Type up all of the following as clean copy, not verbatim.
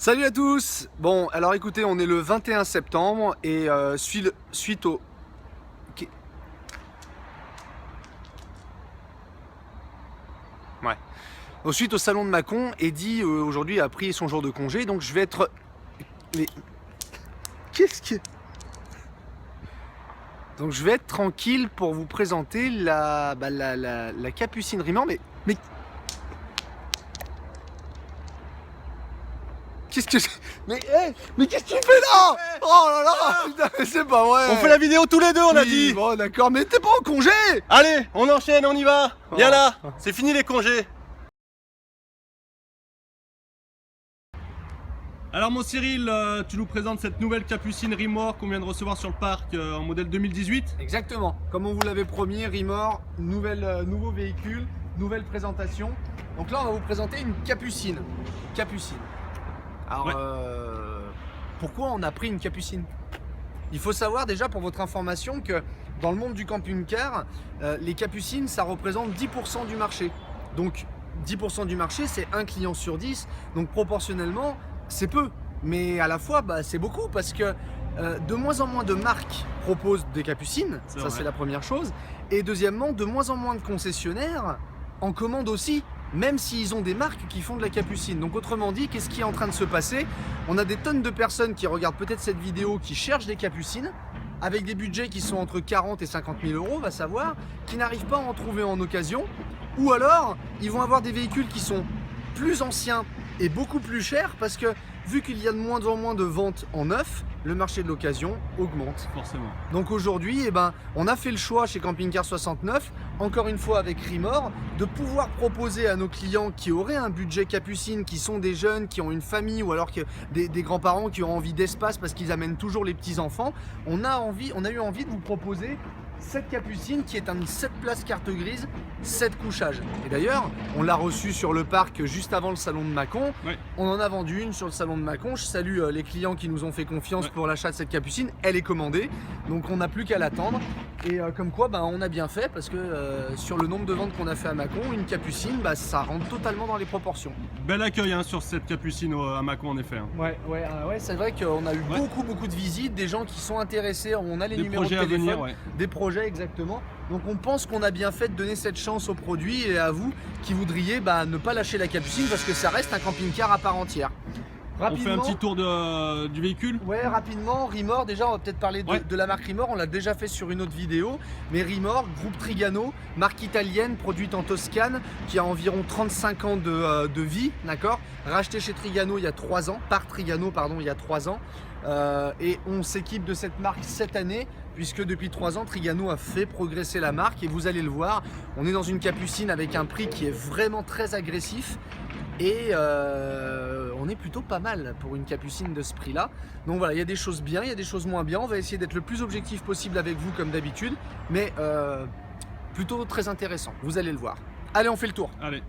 Salut à tous. Bon, alors écoutez, on est le 21 septembre et suite au... Ouais. Suite au salon de Mâcon, Eddy aujourd'hui a pris son jour de congé, donc je vais être... Mais... Qu'est-ce que... Donc je vais être tranquille pour vous présenter la Capucine Rimor, mais... Qu'est-ce que... Mais qu'est-ce que tu fais là? Oh là là, putain, mais c'est pas vrai. On fait la vidéo tous les deux, on a Oui, dit. bon d'accord, mais t'es pas en congé. Allez, on enchaîne, on y va. Viens là, c'est fini les congés. Alors mon Cyril, tu nous présentes cette nouvelle Capucine Rimor qu'on vient de recevoir sur le parc en modèle 2018. Exactement, comme on vous l'avait promis, Rimor, nouveau véhicule, nouvelle présentation. Donc là on va vous présenter une Capucine. Alors, Ouais. Pourquoi on a pris une Capucine? Il faut savoir déjà pour votre information que dans le monde du camping-car, les Capucines ça représente 10% du marché. Donc 10% du marché c'est un client sur 10, donc proportionnellement c'est peu. Mais à la fois c'est beaucoup parce que de moins en moins de marques proposent des Capucines, ça c'est la première chose. Et deuxièmement, de moins en moins de concessionnaires en commandent aussi, même s'ils ont des marques qui font de la Capucine. Donc autrement dit, qu'est-ce qui est en train de se passer? On a des tonnes de personnes qui regardent peut-être cette vidéo, qui cherchent des Capucines, avec des budgets qui sont entre 40 et 50 000 euros, va savoir, qui n'arrivent pas à en trouver en occasion, ou alors ils vont avoir des véhicules qui sont plus anciens et beaucoup plus chers, parce que vu qu'il y a de moins en moins de ventes en neuf, le marché de l'occasion augmente. Forcément. Donc aujourd'hui, on a fait le choix chez Camping Car 69, encore une fois avec Rimor, de pouvoir proposer à nos clients qui auraient un budget Capucine, qui sont des jeunes, qui ont une famille ou alors que des grands-parents qui ont envie d'espace parce qu'ils amènent toujours les petits-enfants, on a eu envie de vous proposer cette Capucine qui est un 7 places carte grise, 7 couchages. Et d'ailleurs, on l'a reçue sur le parc juste avant le salon de Mâcon. Ouais. On en a vendu une sur le salon de Mâcon. Je salue les clients qui nous ont fait confiance pour l'achat de cette Capucine. Elle est commandée, donc on n'a plus qu'à l'attendre. Et comme quoi, on a bien fait parce que sur le nombre de ventes qu'on a fait à Mâcon, une Capucine, ça rentre totalement dans les proportions. Bel accueil sur cette Capucine à Mâcon en effet. Ouais, c'est vrai qu'on a eu beaucoup de visites, des gens qui sont intéressés. On a les numéros de projets téléphone, à venir, des projets exactement. Donc on pense qu'on a bien fait de donner cette chance au produit et à vous qui voudriez ne pas lâcher la Capucine parce que ça reste un camping-car à part entière. On fait un petit tour du véhicule. Ouais, rapidement, Rimor, déjà on va peut-être parler de la marque Rimor, on l'a déjà fait sur une autre vidéo, mais Rimor, groupe Trigano, marque italienne produite en Toscane, qui a environ 35 ans de vie, d'accord, racheté chez Trigano il y a 3 ans, par Trigano pardon, il y a 3 ans, et on s'équipe de cette marque cette année, puisque depuis 3 ans, Trigano a fait progresser la marque, et vous allez le voir, on est dans une Capucine avec un prix qui est vraiment très agressif, et on est plutôt pas mal pour une Capucine de ce prix là. Donc voilà, il y a des choses bien, il y a des choses moins bien. On va essayer d'être le plus objectif possible avec vous comme d'habitude, mais plutôt très intéressant, vous allez le voir. Allez, on fait le tour. Allez.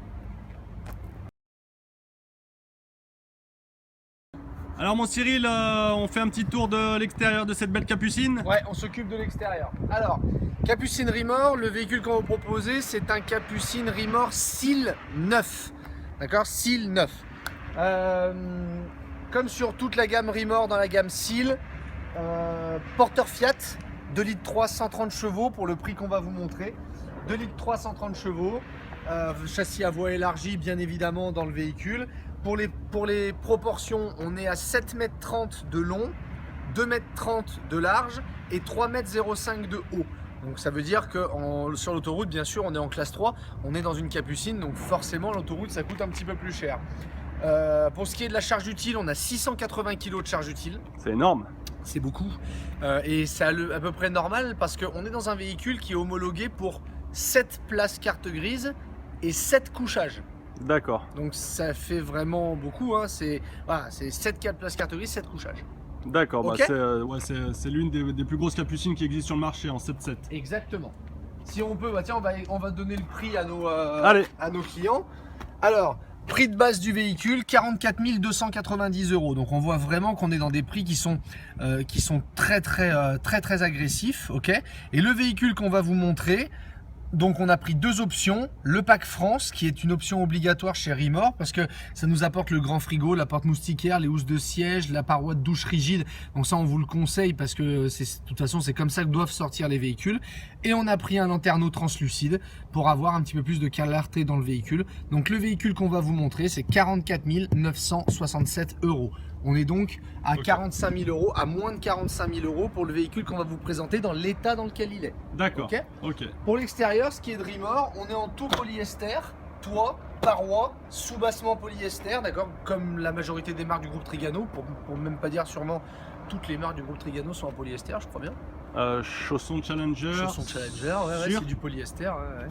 Alors mon Cyril, on fait un petit tour de l'extérieur de cette belle Capucine. Ouais, on s'occupe de l'extérieur. Alors, Capucine Rimor, le véhicule qu'on va vous proposer, c'est un Capucine Rimor Seal 9. D'accord, Seal 9. Comme sur toute la gamme Rimor dans la gamme Seal, porteur Fiat, 2 litres 3, 130 chevaux pour le prix qu'on va vous montrer. 2 litres 3, 130 chevaux, châssis à voie élargie bien évidemment dans le véhicule. Pour les proportions, on est à 7,30 m de long, 2,30 m de large et 3,05 m de haut. Donc ça veut dire que sur l'autoroute, bien sûr, on est en classe 3, on est dans une Capucine, donc forcément l'autoroute ça coûte un petit peu plus cher. Pour ce qui est de la charge utile, on a 680 kg de charge utile. C'est énorme. C'est beaucoup. Et c'est à peu près normal parce qu'on est dans un véhicule qui est homologué pour 7 places carte grise et 7 couchages. D'accord. Donc ça fait vraiment beaucoup, c'est 7 places carte grise, 7 couchages. D'accord, Okay. c'est l'une des plus grosses Capucines qui existent sur le marché en 7.7. Exactement. Si on peut, tiens, on va donner le prix à nos clients. Alors, prix de base du véhicule, 44 290 €. Donc on voit vraiment qu'on est dans des prix qui sont très agressifs, ok. Et le véhicule qu'on va vous montrer, Donc on a pris deux options, le pack France qui est une option obligatoire chez Rimor parce que ça nous apporte le grand frigo, la porte moustiquaire, les housses de siège, la paroi de douche rigide. Donc ça on vous le conseille parce que de toute façon c'est comme ça que doivent sortir les véhicules. Et on a pris un lanterneau translucide pour avoir un petit peu plus de clarté dans le véhicule. Donc le véhicule qu'on va vous montrer c'est 44 967 €. On est donc à 45 000 €, à moins de 45 000 € pour le véhicule qu'on va vous présenter dans l'état dans lequel il est. D'accord. Ok. Ok. Pour l'extérieur, ce qui est de Rimor, on est en tout polyester, toit, parois, sous-bassement polyester, d'accord, comme la majorité des marques du groupe Trigano, pour même pas dire sûrement toutes les marques du groupe Trigano sont en polyester, je crois bien. Chaussons Challenger. Chaussons Challenger, ouais, c'est du polyester. Ouais.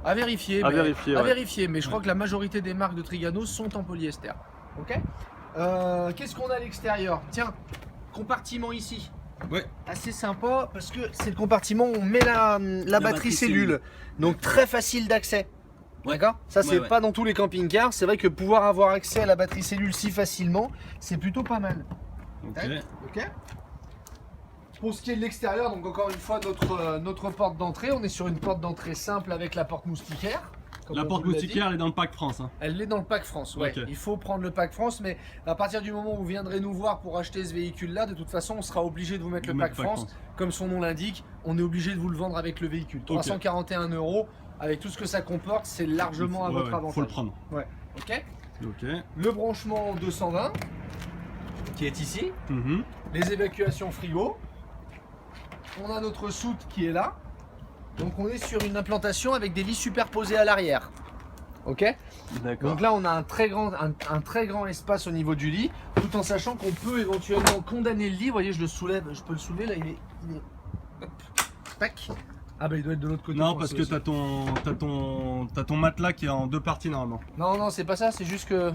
À vérifier, à vérifier, mais je crois que la majorité des marques de Trigano sont en polyester. Ok. Qu'est-ce qu'on a à l'extérieur? Tiens, compartiment ici. Ouais. Assez sympa parce que c'est le compartiment où on met la batterie cellule. Donc très facile d'accès. Ouais. D'accord. Ça c'est pas dans tous les camping-cars. C'est vrai que pouvoir avoir accès à la batterie cellule si facilement, c'est plutôt pas mal. Ok. Pour ce qui est de l'extérieur, donc encore une fois notre porte d'entrée, on est sur une porte d'entrée simple avec la porte moustiquaire. La porte moustiquaire, elle est dans le pack France. Hein. Elle est dans le pack France, ouais. Okay. Il faut prendre le pack France, mais à partir du moment où vous viendrez nous voir pour acheter ce véhicule-là, de toute façon, on sera obligé de vous mettre le pack France. Comme son nom l'indique, on est obligé de vous le vendre avec le véhicule. 341 €, avec tout ce que ça comporte, c'est largement à votre avantage. Faut le prendre. Ouais. Ok. Le branchement 220, qui est ici. Les évacuations frigo. On a notre soute qui est là. Donc on est sur une implantation avec des lits superposés à l'arrière. Ok. D'accord. Donc là on a un très grand espace au niveau du lit, tout en sachant qu'on peut éventuellement condamner le lit. Vous voyez, je le soulève, je peux le soulever là, il est... Hop. Tac. Ah bah il doit être de l'autre côté. Non, parce que t'as ton matelas qui est en deux parties normalement. Non, c'est pas ça, c'est juste que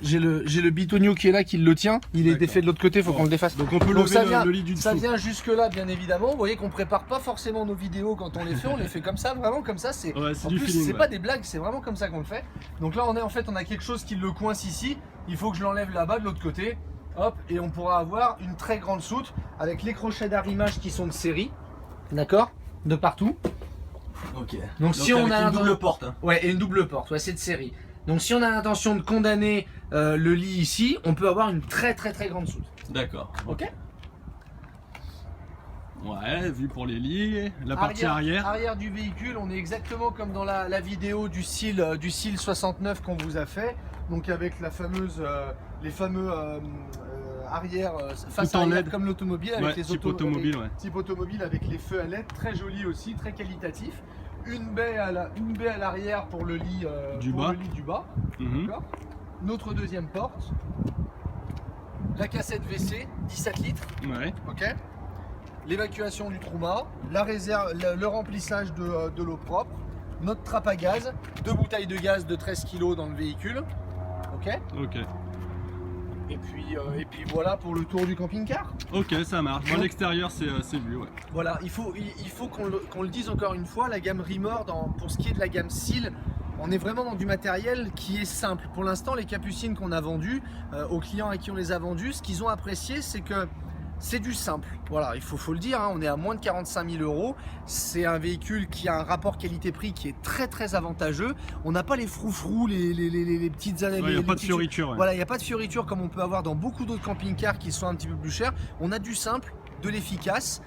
j'ai le bitonio qui est là, qui le tient. Il est défait de l'autre côté, faut qu'on le défasse. Donc on peut lever le lit du dessous. Ça vient jusque là, bien évidemment. Vous voyez qu'on prépare pas forcément nos vidéos quand on les fait comme ça, vraiment comme ça. C'est en plus c'est pas des blagues, c'est vraiment comme ça qu'on le fait. Donc là on a quelque chose qui le coince ici. Il faut que je l'enlève là-bas de l'autre côté. Hop, et on pourra avoir une très grande soute avec les crochets d'arrimage qui sont de série. D'accord, de partout. Ok. Donc si on a une double porte. Hein. Ouais, et une double porte. Ouais, c'est de série. Donc si on a l'intention de condamner le lit ici, on peut avoir une très grande soute. D'accord. Ok. Ouais, vu pour les lits, la partie arrière. Arrière du véhicule, on est exactement comme dans la vidéo du SEAL 69 qu'on vous a fait. Donc avec la fameuse, les fameux arrière face en arrière LED. comme l'automobile avec les type automobile, type automobile avec les feux à LED, très joli aussi, très qualitatif. Une baie à l'arrière pour le lit du bas. D'accord. Notre deuxième porte, la cassette WC 17 litres. Ouais. Ok. L'évacuation du trauma, la réserve, le remplissage de l'eau propre, notre trappe à gaz, 2 bouteilles de gaz de 13 kg dans le véhicule. Ok. Et puis voilà pour le tour du camping-car. Ok, ça marche. Moi, l'extérieur, c'est vu, ouais. Voilà, il faut qu'on le dise encore une fois, la gamme Rimor, pour ce qui est de la gamme SEAL, on est vraiment dans du matériel qui est simple. Pour l'instant, les capucines qu'on a vendues, aux clients à qui on les a vendues, ce qu'ils ont apprécié, c'est que c'est du simple. Voilà, il faut le dire, hein, on est à moins de 45 000 €. C'est un véhicule qui a un rapport qualité-prix qui est très avantageux. On n'a pas les froufrous, les petites années. Il n'y a pas de fioritures. Ouais. Voilà, il n'y a pas de fioritures comme on peut avoir dans beaucoup d'autres camping-cars qui sont un petit peu plus chers. On a du simple, de l'efficace.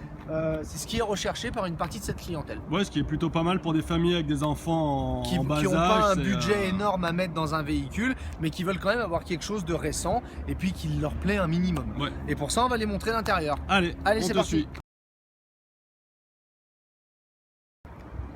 C'est ce qui est recherché par une partie de cette clientèle. Ouais, ce qui est plutôt pas mal pour des familles avec des enfants en bas âge. Qui n'ont pas un budget énorme à mettre dans un véhicule, mais qui veulent quand même avoir quelque chose de récent et puis qui leur plaît un minimum. Ouais. Et pour ça, on va les montrer l'intérieur. Allez, c'est parti.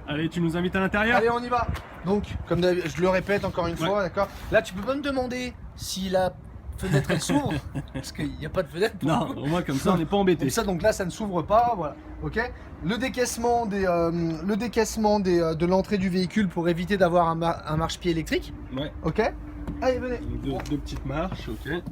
Allez, tu nous invites à l'intérieur? Allez, on y va. Donc, comme je le répète encore une fois, d'accord. Là, tu peux pas me demander si la fenêtre elle s'ouvre, parce qu'il n'y a pas de fenêtre. Non, au moins comme ça on n'est pas embêté. Comme ça, donc là ça ne s'ouvre pas, voilà. Ok. Le décaissement de l'entrée du véhicule pour éviter d'avoir un marchepied électrique. Ouais. Ok. Allez, venez. Deux petites marches, ok.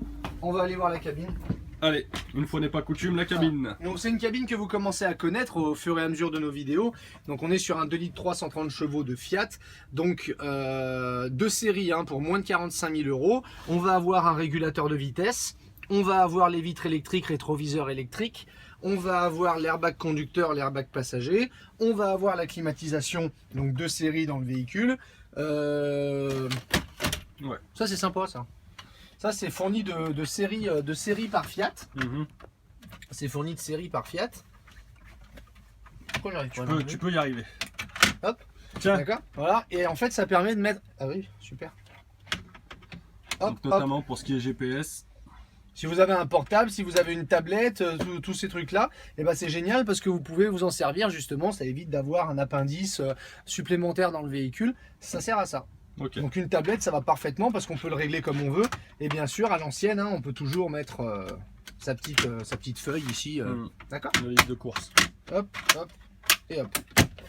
On va aller voir la cabine. Allez, une fois n'est pas coutume, la cabine. Donc c'est une cabine que vous commencez à connaître au fur et à mesure de nos vidéos. Donc on est sur un 2 litres 3 130 chevaux de Fiat. Donc de série pour moins de 45 000 €. On va avoir un régulateur de vitesse. On va avoir les vitres électriques, rétroviseurs électriques. On va avoir l'airbag conducteur, l'airbag passager. On va avoir la climatisation, donc 2 séries dans le véhicule. Ouais. Ça c'est sympa ça. Ça c'est fourni de série par Fiat. C'est fourni de série par Fiat. Pourquoi j'arrive pas Tu peux y arriver. Hop. Tiens. D'accord. Voilà. Et en fait ça permet de mettre. Ah oui, super. Hop, Donc, notamment pour ce qui est GPS. Si vous avez un portable, si vous avez une tablette, tous ces trucs-là, et ben c'est génial parce que vous pouvez vous en servir justement. Ça évite d'avoir un appendice supplémentaire dans le véhicule. Ça sert à ça. Ok. Donc une tablette, ça va parfaitement parce qu'on peut le régler comme on veut. Et bien sûr, à l'ancienne, hein, on peut toujours mettre sa petite feuille ici. D'accord. La liste de course. Hop, hop, et hop.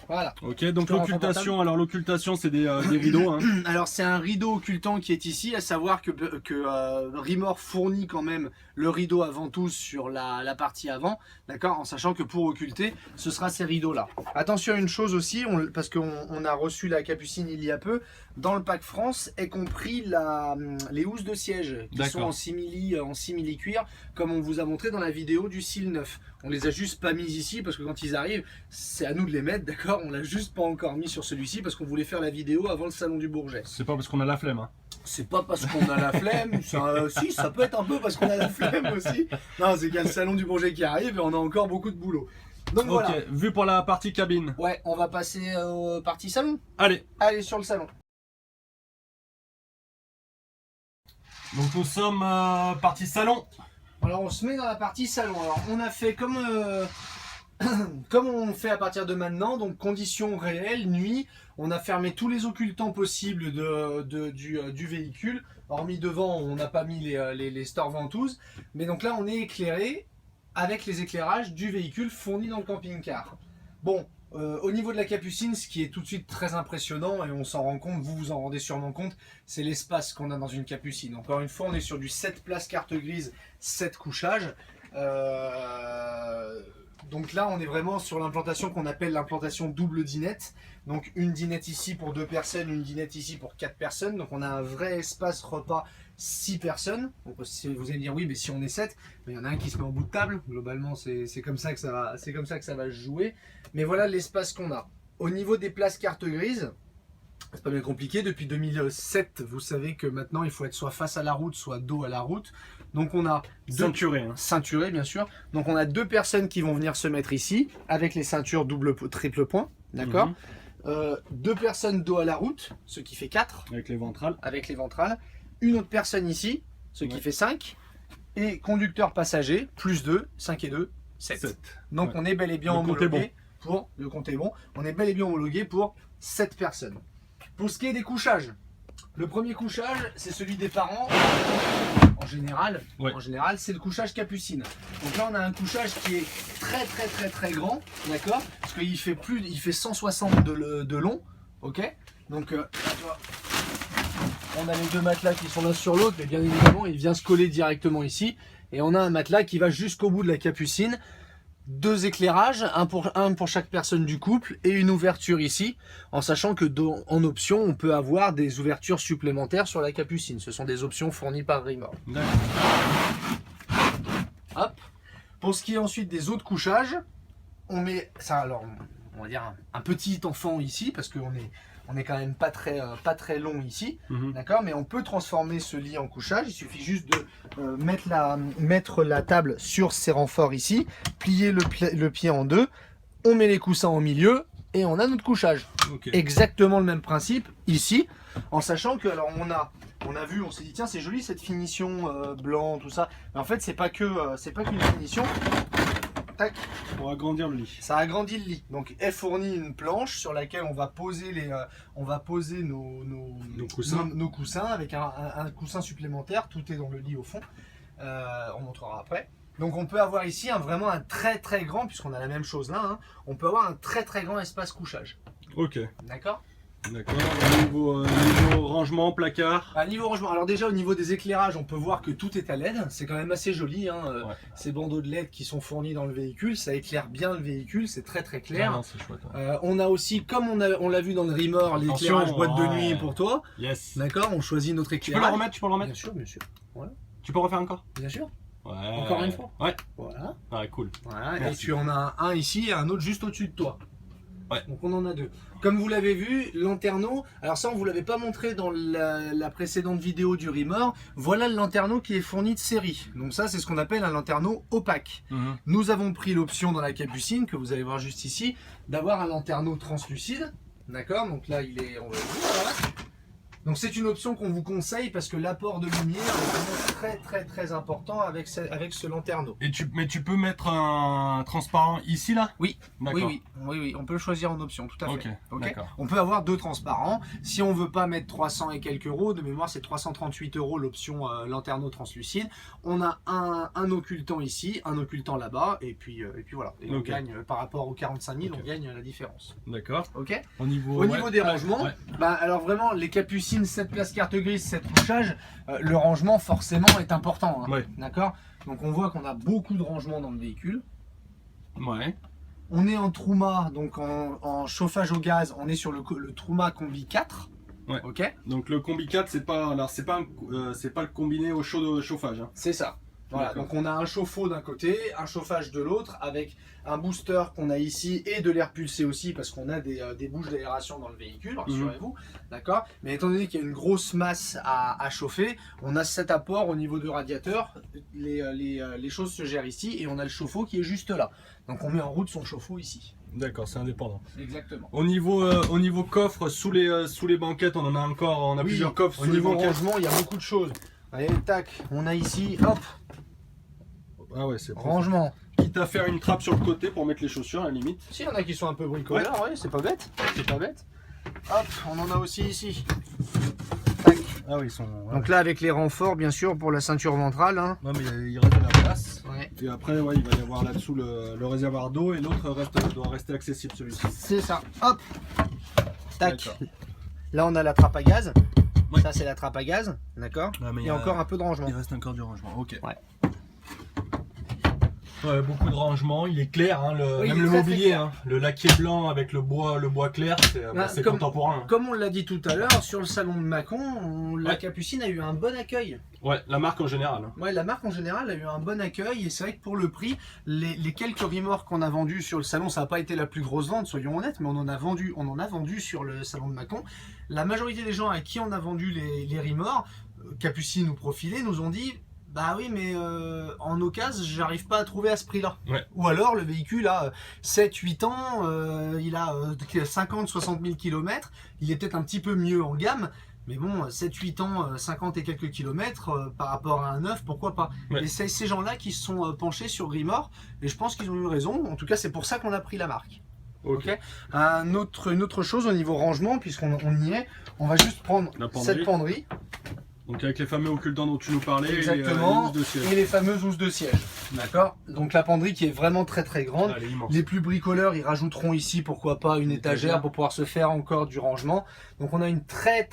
Voilà. Ok, donc Je te rends l'occultation, alors l'occultation c'est des rideaux. Hein. Alors c'est un rideau occultant qui est ici, à savoir que Rimor fournit quand même le rideau avant tout sur la partie avant, d'accord, en sachant que pour occulter, ce sera ces rideaux-là. Attention à une chose aussi, parce qu'on a reçu la Capucine il y a peu, dans le pack France est compris les housses de siège qui sont en simili cuir, comme on vous a montré dans la vidéo du Seal 9. On les a juste pas mises ici parce que quand ils arrivent, c'est à nous de les mettre, d'accord. On l'a juste pas encore mis sur celui-ci parce qu'on voulait faire la vidéo avant le salon du Bourget. C'est pas parce qu'on a la flemme. Hein. C'est pas parce qu'on a la flemme, si ça peut être un peu parce qu'on a la flemme aussi. Non, c'est qu'il y a le salon du Bourget qui arrive et on a encore beaucoup de boulot. Donc voilà. Ok, vu pour la partie cabine. Ouais, on va passer aux parties salon. Allez. Allez sur le salon. Donc nous sommes partie salon. Alors on se met dans la partie salon. Alors on a fait comme comme on fait à partir de maintenant, donc conditions réelles, nuit, on a fermé tous les occultants possibles du véhicule, hormis devant on n'a pas mis les stores ventouses, mais donc là on est éclairé avec les éclairages du véhicule fourni dans le camping-car. Bon, au niveau de la Capucine, ce qui est tout de suite très impressionnant, et on s'en rend compte, vous vous en rendez sûrement compte, c'est l'espace qu'on a dans une Capucine. Encore une fois, on est sur du 7 places carte grise, 7 couchages. Donc là, on est vraiment sur l'implantation qu'on appelle l'implantation double dinette. Donc une dinette ici pour 2 personnes, une dinette ici pour 4 personnes. Donc on a un vrai espace repas 6 personnes. Donc, vous allez me dire oui, mais si on est 7, mais il y en a un qui se met en bout de table. Globalement, c'est comme ça que ça va, se jouer. Mais voilà l'espace qu'on a. Au niveau des places carte grise, c'est pas bien compliqué. Depuis 2007, vous savez que maintenant il faut être soit face à la route, soit dos à la route. Donc on a ceinturé bien sûr. Donc on a 2 personnes qui vont venir se mettre ici avec les ceintures triple point, d'accord. 2 personnes dos à la route, ce qui fait 4 avec les ventrales. Une autre personne ici, ce qui fait 5, et conducteur passager plus 2, 5 et 2, 7. Donc on est bel et bien homologué pour le compte est bon. On est bel et bien homologué pour 7 personnes. Pour ce qui est des couchages, le premier couchage, c'est celui des parents. En général, c'est le couchage Capucine. Donc là, on a un couchage qui est très grand, d'accord, parce qu'il fait il fait 160 de long, ok. Donc là, tu vois, on a les 2 matelas qui sont l'un sur l'autre, mais bien évidemment, il vient se coller directement ici. Et on a un matelas qui va jusqu'au bout de la Capucine. 2 éclairages, un pour chaque personne du couple et une ouverture ici, en sachant que en option on peut avoir des ouvertures supplémentaires sur la Capucine. Ce sont des options fournies par Rimor. Hop. Pour ce qui est ensuite des autres couchages, on met ça, alors on va dire un petit enfant ici parce qu'on est quand même pas très long ici, d'accord, mais on peut transformer ce lit en couchage. Il suffit juste de mettre la table sur ces renforts ici, plier le pied en 2, on met les coussins au milieu et on a notre couchage. Exactement le même principe ici, en sachant que alors on a vu, on s'est dit tiens c'est joli cette finition blanc tout ça, mais en fait c'est pas qu'une finition. Tac. Pour agrandir le lit. Ça agrandit le lit. Donc elle fournit une planche sur laquelle on va poser nos coussins avec un coussin supplémentaire. Tout est dans le lit au fond. On montrera après. Donc on peut avoir ici vraiment un très grand, puisqu'on a la même chose là, hein, on peut avoir un très grand espace couchage. Ok. D'accord. D'accord. Niveau rangement, placard. Niveau rangement, alors déjà au niveau des éclairages, on peut voir que tout est à LED. C'est quand même assez joli. Hein. Ces bandeaux de LED qui sont fournis dans le véhicule, ça éclaire bien le véhicule, c'est très clair. Non, c'est chouette, on a aussi, comme on l'a vu dans le Rimor, l'éclairage boîte de nuit pour toi. Yes. D'accord, on choisit notre éclairage. Tu peux le remettre, Bien sûr. Voilà. Tu peux refaire encore? Bien sûr. Ouais. Encore une fois. Ouais. Voilà. Ah, cool. Voilà. Et Merci. tu en as un ici et un autre juste au-dessus de toi. Ouais. Donc on en a deux. Comme vous l'avez vu, Lanterneau, alors ça on vous l'avait pas montré dans la précédente vidéo du Rimor, voilà le Lanterneau qui est fourni de série. Donc ça c'est ce qu'on appelle un Lanterneau opaque. Mhm. Nous avons pris l'option dans la Capucine, que vous allez voir juste ici, d'avoir un Lanterneau translucide. D'accord, donc là il est... Voilà. Donc c'est une option qu'on vous conseille parce que l'apport de lumière est vraiment très important avec ce Lanterneau. Mais tu peux mettre un transparent ici là? Oui, D'accord. oui, on peut le choisir en option, tout à fait. Ok, d'accord. On peut avoir deux transparents. Si on veut pas mettre 300 et quelques euros, de mémoire c'est 338 euros l'option Lanterneau translucide. On a un occultant ici, un occultant là-bas, et puis voilà. Et on Ok. gagne par rapport aux 45 000, Ok. on gagne la différence. D'accord. Ok. Au niveau, Au niveau des rangements, ouais. bah alors vraiment les Capucines 7 places carte grise, 7 couchages, le rangement forcément est important. Hein. Ouais. D'accord. Donc on voit qu'on a beaucoup de rangements dans le véhicule. Ouais. On est en Truma, donc en chauffage au gaz, on est sur le Truma Combi 4. Ouais. Ok. Donc le combi 4, c'est pas le combiné au chauffage. Hein. C'est ça. Voilà, D'accord. donc on a un chauffe-eau d'un côté, un chauffage de l'autre, avec un booster qu'on a ici et de l'air pulsé aussi, parce qu'on a des bouches d'aération dans le véhicule, rassurez-vous, d'accord. Mais étant donné qu'il y a une grosse masse à chauffer, on a cet apport au niveau du radiateur, les choses se gèrent ici, et on a le chauffe-eau qui est juste là. Donc on met en route son chauffe-eau ici. D'accord, c'est indépendant. Exactement. Au niveau coffre, sous les banquettes, on en a encore, on a Oui, plusieurs coffres au sous les niveau banquettes. rangement, il y a beaucoup de choses. Allez, tac, on a ici, hop, Ah ouais, c'est rangement. Quitte à faire une trappe sur le côté pour mettre les chaussures à la limite. Si, il y en a qui sont un peu bricoleurs, ouais, c'est pas bête. C'est pas bête. Hop, on en a aussi ici. Tac. Ah oui, ils sont. Donc là, avec les renforts, bien sûr, pour la ceinture ventrale. Hein. Non mais il reste de la place. Ouais. Et après, ouais, il va y avoir là-dessous le réservoir d'eau et l'autre doit rester accessible celui-ci. C'est ça. Hop. Tac. D'accord. Là, on a la trappe à gaz. Ouais. Ça, c'est la trappe à gaz. D'accord. Ah, mais Il y a encore un peu de rangement. Il reste encore du rangement. Ok. Ouais. Ouais, beaucoup de rangement. Il est clair, hein, Oui, même il est le très, mobilier, très clair. hein, le laquais blanc avec le bois clair, c'est comme- contemporain. Hein. Comme on l'a dit tout à l'heure, sur le salon de Mâcon, la Ouais. Capucine a eu un bon accueil. Ouais, la marque en général. Hein. Ouais, la marque en général a eu un bon accueil et c'est vrai que pour le prix, les quelques remorques qu'on a vendus sur le salon, ça n'a pas été la plus grosse vente, soyons honnêtes, mais on en a vendu sur le salon de Mâcon. La majorité des gens à qui on a vendu les remorques, Capucine ou Profilé, nous ont dit bah oui, mais en occasion, j'arrive pas à trouver à ce prix-là. Ouais. Ou alors le véhicule a 7-8 ans, il a 50-60 000 km, il est peut-être un petit peu mieux en gamme. Mais bon, 7-8 ans, 50 et quelques kilomètres par rapport à un neuf, pourquoi pas. Ouais. Et c'est ces gens-là qui se sont penchés sur Rimor, et je pense qu'ils ont eu raison. En tout cas, c'est pour ça qu'on a pris la marque. Ok. Une autre chose au niveau rangement, puisqu'on y est, on va juste prendre La penderie. cette penderie. Donc avec les fameux occultants dont tu nous parlais, Exactement. et les housses de siège. Et les fameuses housses de siège. D'accord. Donc la penderie qui est vraiment très grande. Ah, elle est immense. Les plus bricoleurs, ils rajouteront ici, pourquoi pas, une étagère pour pouvoir se faire encore du rangement. Donc on a une très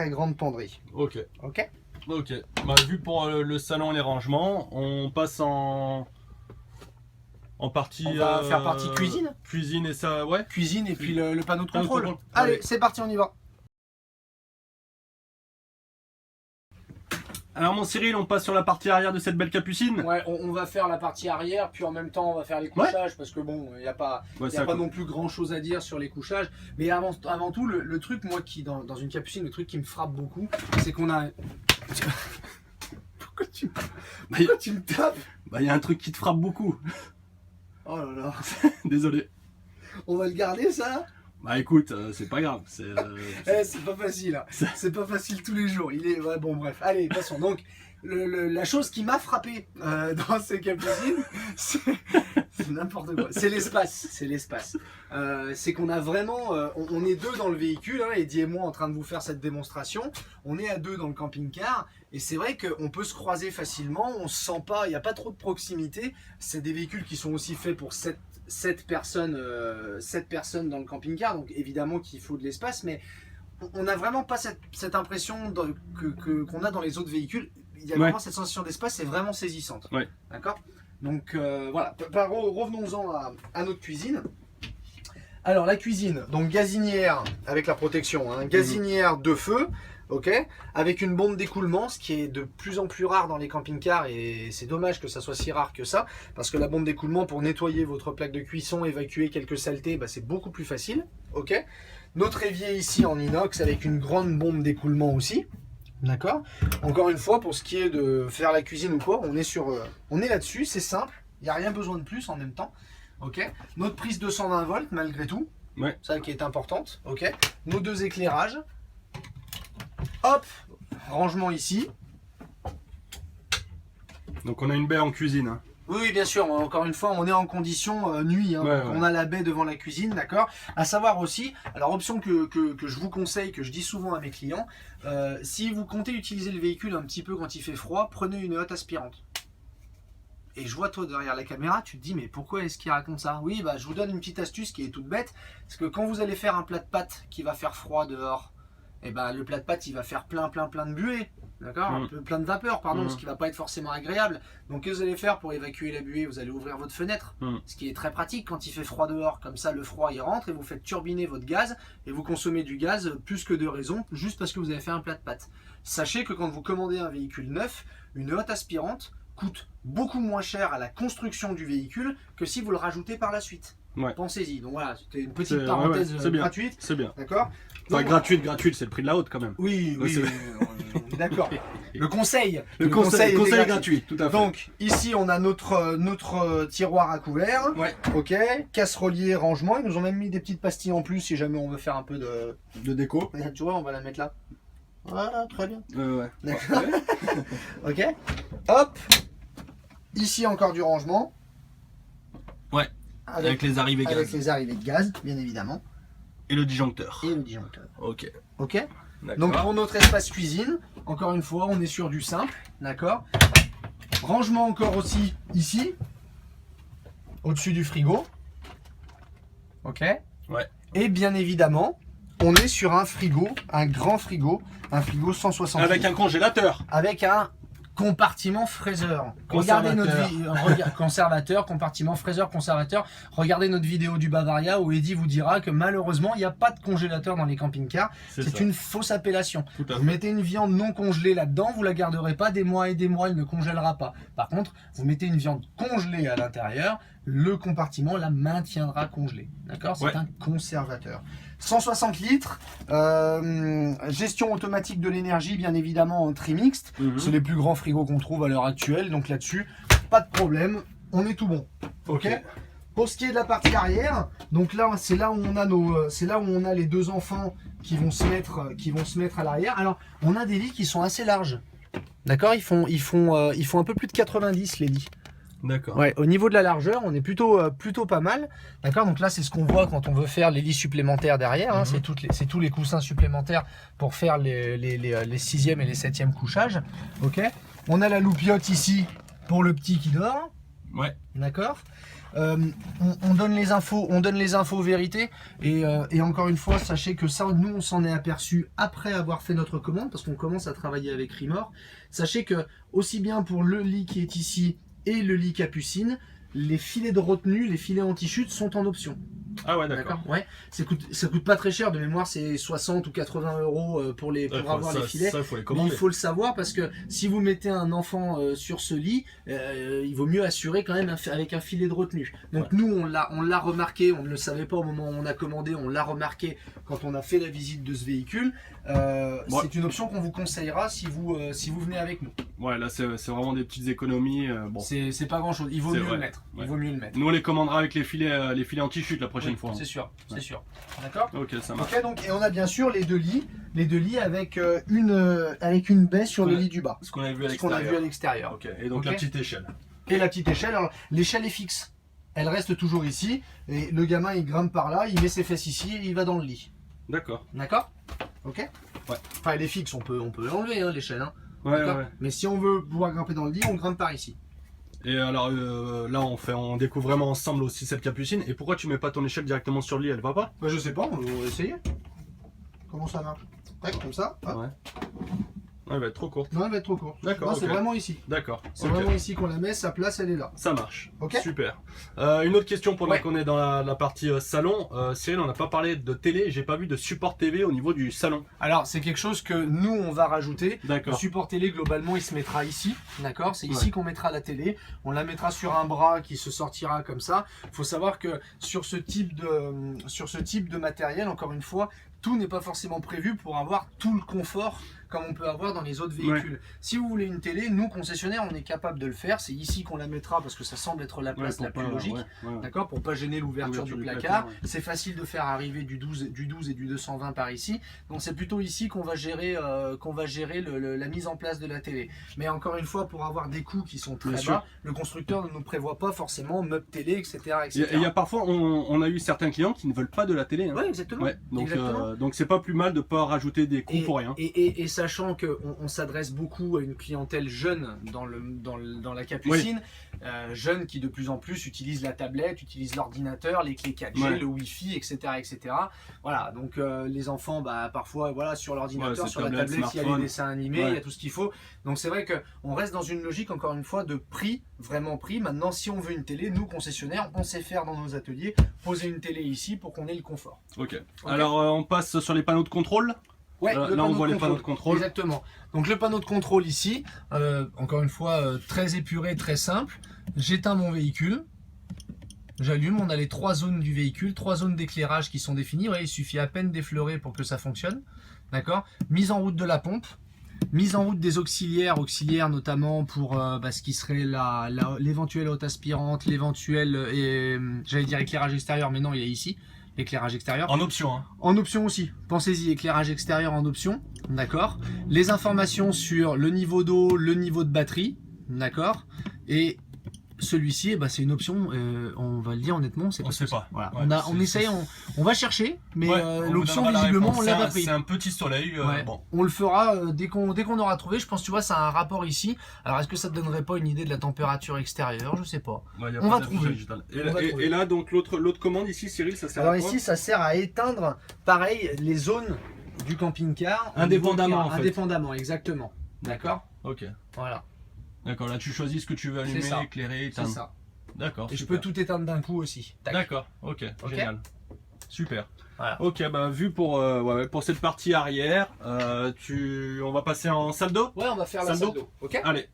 grande penderie. Ok. Ok. Ok. Bah, vu pour le salon et les rangements, on passe en partie. On va faire partie cuisine. Cuisine et ça, ouais. Cuisine et puis le panneau de Panneau de contrôle. contrôle. Allez, Allez. c'est parti, on y va. Alors mon Cyril, on passe sur la partie arrière de cette belle capucine. Ouais, on va faire la partie arrière, puis en même temps on va faire les couchages, parce que bon, il n'y a pas, Ouais, y a pas non plus grand chose à dire sur les couchages. Mais avant tout, le truc, moi, qui dans une capucine, le truc qui me frappe beaucoup, c'est qu'on a... Pourquoi tu me tapes? Bah il y a un truc qui te frappe beaucoup. Oh là là. Désolé. On va le garder, ça? Bah écoute, c'est pas grave. C'est pas facile, hein. C'est pas facile tous les jours. Il est... Ouais, bon, bref. Allez, passons. Donc, la chose qui m'a frappé dans ces capucines, c'est n'importe quoi. C'est l'espace. C'est l'espace. C'est qu'on a vraiment... on est deux dans le véhicule, hein, Eddie et moi en train de vous faire cette démonstration. On est à deux dans le camping-car. Et c'est vrai qu'on peut se croiser facilement. On se sent pas... Il n'y a pas trop de proximité. C'est des véhicules qui sont aussi faits pour 7 personnes dans le camping-car, donc évidemment qu'il faut de l'espace, mais on n'a vraiment pas cette impression qu'on a dans les autres véhicules. Il y a vraiment cette sensation d'espace, c'est vraiment saisissante. Ouais. D'accord. Donc voilà, revenons-en à notre cuisine. Alors la cuisine, donc gazinière avec la protection, hein, gazinière de feu. ok, avec une bombe d'écoulement, ce qui est de plus en plus rare dans les camping-cars, et c'est dommage que ça soit si rare que ça, parce que la bombe d'écoulement pour nettoyer votre plaque de cuisson, évacuer quelques saletés, bah, c'est beaucoup plus facile, ok. Notre évier ici en inox avec une grande bombe d'écoulement aussi, d'accord. Encore une fois, pour ce qui est de faire la cuisine ou quoi, on est là-dessus, c'est simple, il n'y a rien besoin de plus en même temps, ok. Notre prise 220 volts malgré tout, Ouais. ça qui est importante, ok. Nos deux éclairages. Hop, rangement ici. Donc on a une baie en cuisine. Hein. Oui, bien sûr, encore une fois, on est en condition nuit. Hein, Ouais, donc ouais. on a la baie devant la cuisine, d'accord. À savoir aussi, alors option que je vous conseille, que je dis souvent à mes clients, si vous comptez utiliser le véhicule un petit peu quand il fait froid, prenez une hotte aspirante. Et je vois toi derrière la caméra, tu te dis mais pourquoi est-ce qu'il raconte ça? Oui, bah je vous donne une petite astuce qui est toute bête, parce que quand vous allez faire un plat de pâtes qui va faire froid dehors, et ben le plat de pâtes il va faire plein de buée, d'accord, un peu plein de vapeur, pardon, ce qui va pas être forcément agréable. Donc qu'est-ce que vous allez faire pour évacuer la buée? Vous allez ouvrir votre fenêtre, ce qui est très pratique quand il fait froid dehors, comme ça le froid il rentre et vous faites turbiner votre gaz et vous consommez du gaz plus que de raison, juste parce que vous avez fait un plat de pâtes. Sachez que quand vous commandez un véhicule neuf, une hotte aspirante coûte beaucoup moins cher à la construction du véhicule que si vous le rajoutez par la suite. Ouais. Pensez-y. Donc voilà, c'était une petite parenthèse gratuite. C'est bien. D'accord. Enfin, gratuite, c'est le prix de la haute quand même. Oui, Ouais, on est d'accord. Le conseil. Le conseil est est gratuit, tout à fait. Donc ici on a notre tiroir à couvert. Ouais. Ok. Casserolier, rangement. Ils nous ont même mis des petites pastilles en plus si jamais on veut faire un peu De déco. Tu vois, on va la mettre là. Voilà, très bien. Ouais. D'accord. Ok. Hop. Ici encore du rangement. Ouais. Avec les arrivées gaz. Avec les arrivées de gaz, bien évidemment. Et le disjoncteur. Et le disjoncteur. Ok. Ok. D'accord. Donc pour notre espace cuisine, encore une fois, on est sur du simple. D'accord. Rangement encore aussi ici. Au-dessus du frigo. Ok. Ouais. Et bien évidemment, on est sur un frigo, un grand frigo, un frigo 160 Avec litres, un congélateur. avec un compartiment fraiseur. Regardez notre conservateur, compartiment fraiseur, conservateur. Regardez notre vidéo du Bavaria où Eddy vous dira que malheureusement il n'y a pas de congélateur dans les camping-cars. C'est une fausse appellation. Vous mettez une viande non congelée là-dedans, vous la garderez pas des mois et des mois, elle ne congèlera pas. Par contre, vous mettez une viande congelée à l'intérieur, le compartiment la maintiendra congelée. D'accord? C'est un conservateur. 160 litres, gestion automatique de l'énergie, bien évidemment en tri mixte. C'est les plus grands frigos qu'on trouve à l'heure actuelle, donc là-dessus, pas de problème, on est tout bon. Ok. Pour ce qui est de la partie arrière, donc là, c'est là où on a c'est là où on a les deux enfants qui vont se mettre à l'arrière. Alors, on a des lits qui sont assez larges. D'accord, ils font un peu plus de 90 les lits. D'accord. Ouais, au niveau de la largeur, on est plutôt pas mal. D'accord, donc là c'est ce qu'on voit quand on veut faire les lits supplémentaires derrière. Hein, c'est tous les coussins supplémentaires pour faire les 6e et les 7e couchages. Ok. On a la loupiote ici pour le petit qui dort. Ouais. D'accord. On donne les infos vérité et encore une fois sachez que ça nous on s'en est aperçu après avoir fait notre commande parce qu'on commence à travailler avec Rimor. Sachez que aussi bien pour le lit qui est ici et le lit capucine, les filets de retenue, les filets anti-chute sont en option. Ah ouais, d'accord. Ouais, ça coûte pas très cher, de mémoire c'est 60 ou 80 euros pour avoir les filets. Ça, faut les Mais commander. il faut le savoir parce que si vous mettez un enfant sur ce lit, il vaut mieux assurer quand même avec un filet de retenue. Donc nous on l'a remarqué, on ne le savait pas au moment où on a commandé, on l'a remarqué quand on a fait la visite de ce véhicule. C'est une option qu'on vous conseillera si vous venez avec nous. Ouais, là c'est vraiment des petites économies. Bon. C'est pas grand chose, il vaut mieux le mettre. Ouais. Il vaut mieux le mettre. Nous on les commandera avec les filets anti-chute la prochaine fois. C'est sûr, c'est sûr. D'accord. Ok, ça marche. Ok, donc et on a bien sûr les deux lits avec une baie sur le lit du bas. Ce qu'on a vu à l'extérieur. Ok, et donc la petite échelle. Et la petite échelle, alors l'échelle est fixe. Elle reste toujours ici et le gamin il grimpe par là, il met ses fesses ici et il va dans le lit. D'accord. D'accord. Ok. Ouais. Enfin elle est fixe, on peut l'enlever hein, l'échelle. Hein. Ouais. Mais si on veut pouvoir grimper dans le lit, on grimpe par ici. Et alors là on découvre vraiment ensemble aussi cette capucine. Et pourquoi tu mets pas ton échelle directement sur le lit? Elle va pas? Bah je sais pas, on va essayer. Comment ça marche? Tac, comme ça. Hop. Ouais. Elle va être trop courte. Non, elle va être trop courte. D'accord, Non, c'est ok. vraiment ici. D'accord. C'est ok. vraiment ici qu'on la met, sa place, elle est là. Ça marche. Ok. Super. Une autre question pendant Ouais. qu'on est dans la partie salon. Cyril, on n'a pas parlé de télé. J'ai pas vu de support TV au niveau du salon. Alors, c'est quelque chose que nous, on va rajouter. Le D'accord. support télé, globalement, il se mettra ici. D'accord. C'est ici Ouais. qu'on mettra la télé. On la mettra sur un bras qui se sortira comme ça. Il faut savoir que sur ce type de matériel, encore une fois, tout n'est pas forcément prévu pour avoir tout le confort comme on peut avoir dans les autres véhicules. Si vous voulez une télé, nous concessionnaires, on est capable de le faire. C'est ici qu'on la mettra parce que ça semble être la place Ouais, la pour plus pas- logique. ouais. D'accord, pour pas gêner l'ouverture du L'ouverture du placard. placard, ouais. C'est facile de faire arriver du 12 et du 220 par ici. Donc c'est plutôt ici qu'on va gérer, la mise en place de la télé. Mais encore une fois, pour avoir des coûts qui sont très Bien bas, sûr. le constructeur ne nous prévoit pas forcément meubles télé, etc. Et il y a parfois, on a eu certains clients qui ne veulent pas de la télé. Hein. Ouais, exactement. Ouais, Exactement. donc c'est pas plus mal de pas rajouter des coûts pour rien. Et sachant qu'on s'adresse beaucoup à une clientèle jeune dans la Capucine, jeunes qui de plus en plus utilisent la tablette, utilisent l'ordinateur, les clés 4G, Ouais. le Wi-Fi, etc. etc. Voilà, donc les enfants, parfois, voilà, sur l'ordinateur, c'est sur la tablette, tablette, il y a les smartphone. dessins animés, il Ouais. y a tout ce qu'il faut. Donc c'est vrai qu'on reste dans une logique, encore une fois, de prix, vraiment prix. Maintenant, si on veut une télé, nous, concessionnaires, on sait faire dans nos ateliers, poser une télé ici pour qu'on ait le confort. Ok. Alors on passe sur les panneaux de contrôle. Ouais, Là, le là, on panneau voit de les panneaux de contrôle. Exactement. Donc le panneau de contrôle ici, encore une fois, très épuré, très simple. J'éteins mon véhicule. J'allume, on a les 3 zones du véhicule, 3 zones d'éclairage qui sont définies. Ouais, il suffit à peine d'effleurer pour que ça fonctionne. D'accord. Mise en route de la pompe. Mise en route des auxiliaires notamment pour ce qui serait l'éventuelle haute aspirante, l'éventuel, j'allais dire éclairage extérieur, mais non, il est ici. Éclairage extérieur. En option. Hein. En option aussi, pensez-y, éclairage extérieur en option, d'accord. Les informations sur le niveau d'eau, le niveau de batterie, d'accord. Et celui-ci, c'est une option, on va le dire honnêtement, On sait pas. Voilà. Ouais, on essaye, on va chercher, mais Ouais, on vous l'option donnera la visiblement réponse. on l'a pas pris. C'est un petit soleil. Ouais. Bon. On le fera dès qu'on aura trouvé. Je pense, tu vois, ça a un rapport ici. Alors, est-ce que ça te donnerait pas une idée de la température extérieure? Je sais pas. Ouais, y a On pas va d'affichage trouver. digital. On va trouver. Et là, donc l'autre commande ici, Cyril, ça sert Alors à quoi? ici, ça sert à éteindre, pareil, les zones du camping-car. Indépendamment, en fait. Indépendamment, exactement. D'accord. Ok. Voilà, D'accord, là tu choisis ce que tu veux allumer, C'est ça. éclairer, c'est éteindre. ça. D'accord. Et je super. peux tout éteindre d'un coup aussi. Tac. D'accord, ok, Ok. génial. Super. Voilà. Ok, vu pour cette partie arrière, on va passer en salle d'eau. Ouais, on va faire la Salle salle d'eau. d'eau. Ok. Allez.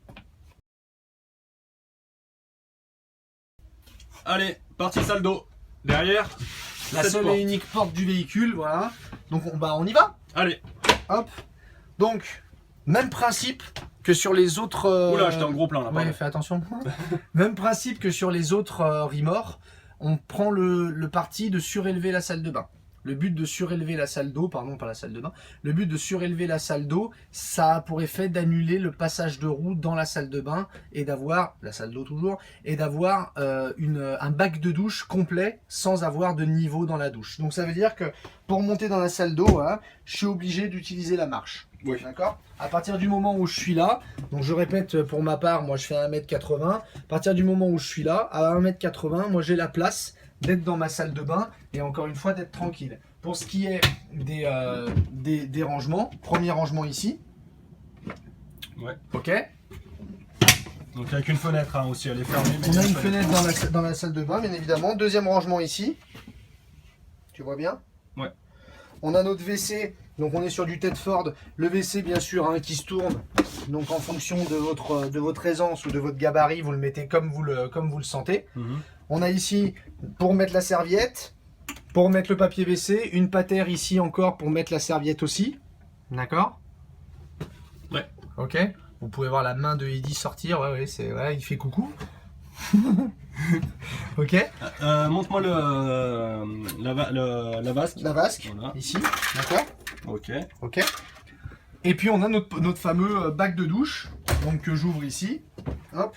Allez, partie salle d'eau. Derrière, La cette seule porte. et unique porte du véhicule, voilà. Donc on y va. Allez. Hop. Donc même principe que sur les autres. Oula, j'étais en gros plan là. Ouais, pardon. fais attention. Même principe que sur les autres remords, on prend le parti de surélever la salle de bain. Le but de surélever la salle d'eau, pardon, pas la salle de bain, le but de surélever la salle d'eau, ça a pour effet d'annuler le passage de roue dans la salle de bain et d'avoir, la salle d'eau toujours, et d'avoir un bac de douche complet sans avoir de niveau dans la douche. Donc ça veut dire que pour monter dans la salle d'eau, hein, je suis obligé d'utiliser la marche. Oui. D'accord. À partir du moment où je suis là, donc je répète pour ma part, moi je fais 1m80. À partir du moment où je suis là, à 1m80, moi j'ai la place d'être dans ma salle de bain et encore une fois d'être tranquille. Pour ce qui est des rangements, premier rangement ici. Ouais. Ok. Donc avec une fenêtre hein, aussi, elle est fermée. mais On il y a a une fenêtre dans la salle de bain, bien évidemment. Deuxième rangement ici. Tu vois bien? Ouais. On a notre WC, donc on est sur du Tedford. Le WC, bien sûr, hein, qui se tourne. Donc en fonction de votre aisance ou de votre gabarit, vous le mettez comme vous le sentez. Mhm. On a ici pour mettre la serviette, pour mettre le papier WC, une patère ici encore pour mettre la serviette aussi. D'accord? Ouais. Ok. Vous pouvez voir la main de Eddy sortir. Ouais, il fait coucou. Ok. Montre-moi la vasque. La vasque, Voilà. ici. D'accord? Ok. Ok. Et puis on a notre fameux bac de douche, donc que j'ouvre ici. Hop.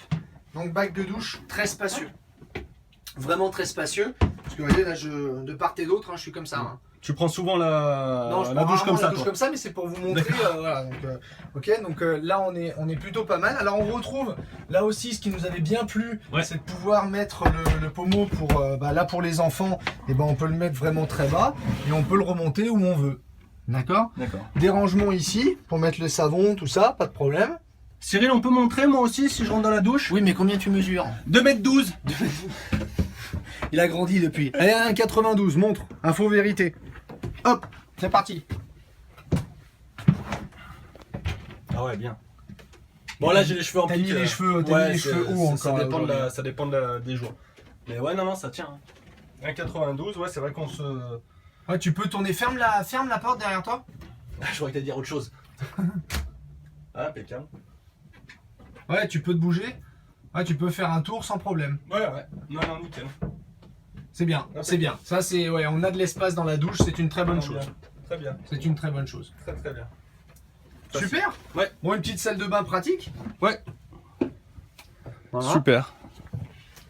Donc bac de douche très spacieux. Vraiment très spacieux. Parce que vous voyez là, de part et d'autre, hein, je suis comme ça. Hein. Tu prends souvent Non, je la prends douche comme rarement ça, la douche toi. comme ça, mais c'est pour vous montrer. Voilà, donc, ok, donc là on est plutôt pas mal. Alors on retrouve là aussi ce qui nous avait bien plu, Ouais. c'est de pouvoir mettre le pommeau pour là pour les enfants. Et ben on peut le mettre vraiment très bas et on peut le remonter où on veut. D'accord. D'accord. Des rangements ici pour mettre le savon, tout ça, pas de problème. Cyril, on peut montrer moi aussi si je rentre dans la douche? Oui, mais combien tu mesures? 2,12 m. Il a grandi depuis. Allez, 1,92, montre. Info vérité. Hop, c'est parti. Ah ouais, bien. Bon, là, j'ai les cheveux en T'as pique. mis les cheveux, t'as mis les cheveux où encore, là, aujourd'hui ça dépend des jours. Mais ouais, non, ça tient. 1,92, ouais, c'est vrai qu'on se... Ouais, tu peux tourner. Ferme la porte derrière toi. Je croyais que t'allais dire autre chose. Ah, impeccable. Ouais, tu peux te bouger. Ouais, tu peux faire un tour sans problème. Ouais. Non, nickel. C'est bien, c'est bien. Ça, c'est... Ouais, on a de l'espace dans la douche, c'est une très bonne Non, chose. bien. Très bien. C'est une très bonne chose. Très bien. Super. Ouais. Bon, une petite salle de bain pratique. Ouais. Voilà. Super.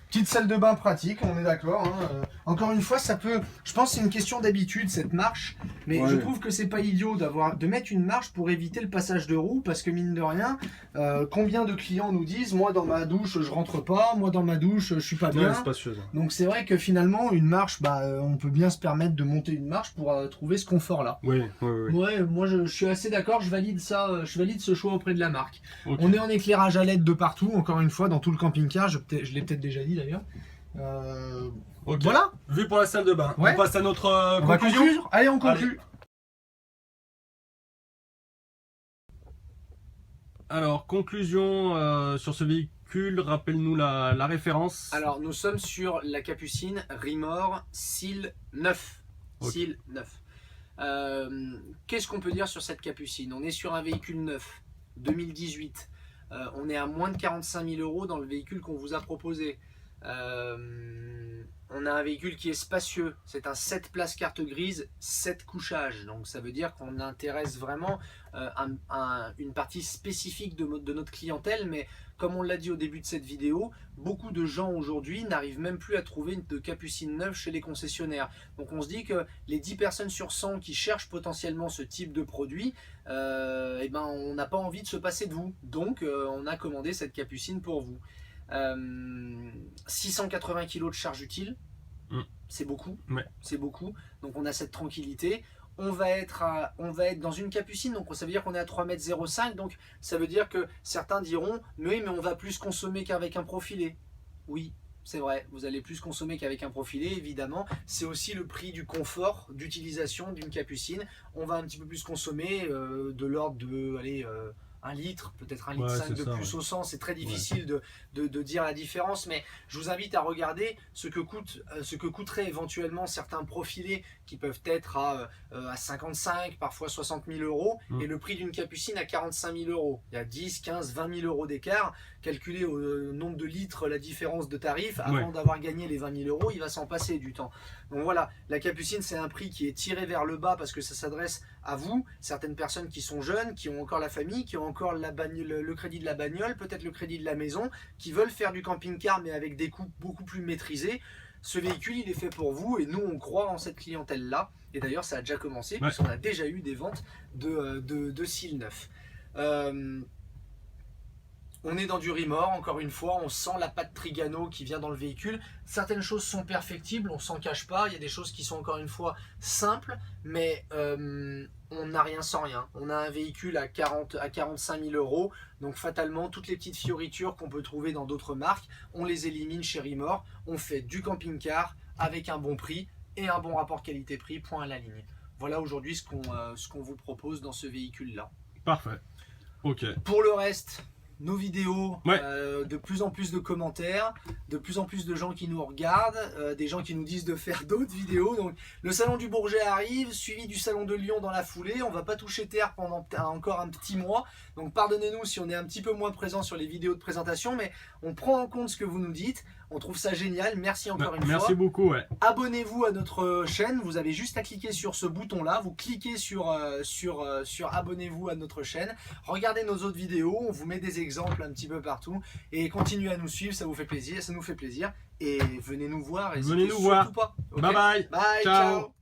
Petite salle de bain pratique, on est d'accord. Hein. Encore une fois, ça peut... Je pense que c'est une question d'habitude, cette marche. Mais Ouais. je trouve que c'est pas idiot de mettre une marche pour éviter le passage de roue. Parce que mine de rien, combien de clients nous disent « Moi, dans ma douche, je rentre pas. Moi, dans ma douche, je suis pas bien. » spacieuse. Donc c'est vrai que finalement, une marche, on peut bien se permettre de monter une marche pour trouver ce confort-là. Oui. Ouais, moi je suis assez d'accord, je valide ça, je valide ce choix auprès de la marque. Ok. On est en éclairage à LED de partout, encore une fois, dans tout le camping-car, je l'ai peut-être déjà dit d'ailleurs. Ok. Voilà, Vu pour la salle de bain, Ouais. on passe à notre on va conclusion. conclure. Allez, on conclut. Alors, conclusion sur ce véhicule, rappelle-nous la référence. Alors, nous sommes sur la Capucine Rimor Seal 9. Ok. Seal 9. Qu'est-ce qu'on peut dire sur cette Capucine? On est sur un véhicule neuf, 2018. On est à moins de 45 000 € dans le véhicule qu'on vous a proposé. On a un véhicule qui est spacieux. C'est un 7 places carte grise, 7 couchages. Donc ça veut dire qu'on intéresse vraiment une partie spécifique de notre clientèle. Mais comme on l'a dit au début de cette vidéo, beaucoup de gens aujourd'hui n'arrivent même plus à trouver de Capucine neuve chez les concessionnaires. Donc on se dit que les 10 personnes sur 100 qui cherchent potentiellement ce type de produit, on n'a pas envie de se passer de vous. Donc on a commandé cette Capucine pour vous. 680 kg de charge utile, c'est beaucoup, Ouais. c'est beaucoup. Donc on a cette tranquillité. On va être dans une Capucine, donc ça veut dire qu'on est à 3,05 m. Donc ça veut dire que certains diront, mais on va plus consommer qu'avec un profilé. Oui, c'est vrai, vous allez plus consommer qu'avec un profilé, évidemment. C'est aussi le prix du confort d'utilisation d'une Capucine. On va un petit peu plus consommer, de l'ordre de 1 litre, peut-être 1,5 litre de plus au 100, c'est très difficile de dire la différence, mais je vous invite à regarder ce que coûteraient éventuellement certains profilés qui peuvent être à 55, parfois 60 000 €, et le prix d'une Capucine à 45 000 €. Il y a 10, 15, 20 000 € d'écart. Calculer au nombre de litres la différence de tarif, avant d'avoir gagné les 20 000 €, il va s'en passer du temps. Donc voilà, la Capucine, c'est un prix qui est tiré vers le bas parce que ça s'adresse à vous, certaines personnes qui sont jeunes, qui ont encore la famille, qui ont encore le crédit de la bagnole, peut-être le crédit de la maison, qui veulent faire du camping-car mais avec des coûts beaucoup plus maîtrisés. Ce véhicule, il est fait pour vous et nous, on croit en cette clientèle-là. Et d'ailleurs, ça a déjà commencé puisqu'on a déjà eu des ventes de Seal 9. On est dans du Rimor, encore une fois, on sent la patte Trigano qui vient dans le véhicule. Certaines choses sont perfectibles, on s'en cache pas. Il y a des choses qui sont encore une fois simples, mais on n'a rien sans rien. On a un véhicule à 45 000 €, donc fatalement, toutes les petites fioritures qu'on peut trouver dans d'autres marques, on les élimine chez Rimor. On fait du camping-car avec un bon prix et un bon rapport qualité-prix, point à la ligne. Voilà aujourd'hui ce qu'on vous propose dans ce véhicule-là. Parfait. Ok. Pour le reste, nos vidéos, de plus en plus de commentaires, de plus en plus de gens qui nous regardent, des gens qui nous disent de faire d'autres vidéos. Donc le salon du Bourget arrive, suivi du salon de Lyon dans la foulée. On va pas toucher terre pendant encore un petit mois. Donc pardonnez-nous si on est un petit peu moins présent sur les vidéos de présentation, mais on prend en compte ce que vous nous dites. On trouve ça génial. Merci encore une fois. Merci beaucoup. Ouais. Abonnez-vous à notre chaîne. Vous avez juste à cliquer sur ce bouton-là. Vous cliquez sur abonnez-vous à notre chaîne. Regardez nos autres vidéos. On vous met des exemples un petit peu partout. Et continuez à nous suivre. Ça vous fait plaisir. Ça nous fait plaisir. Et venez nous voir. Venez nous voir. Pas. Okay. Bye bye. Bye. Ciao. Ciao.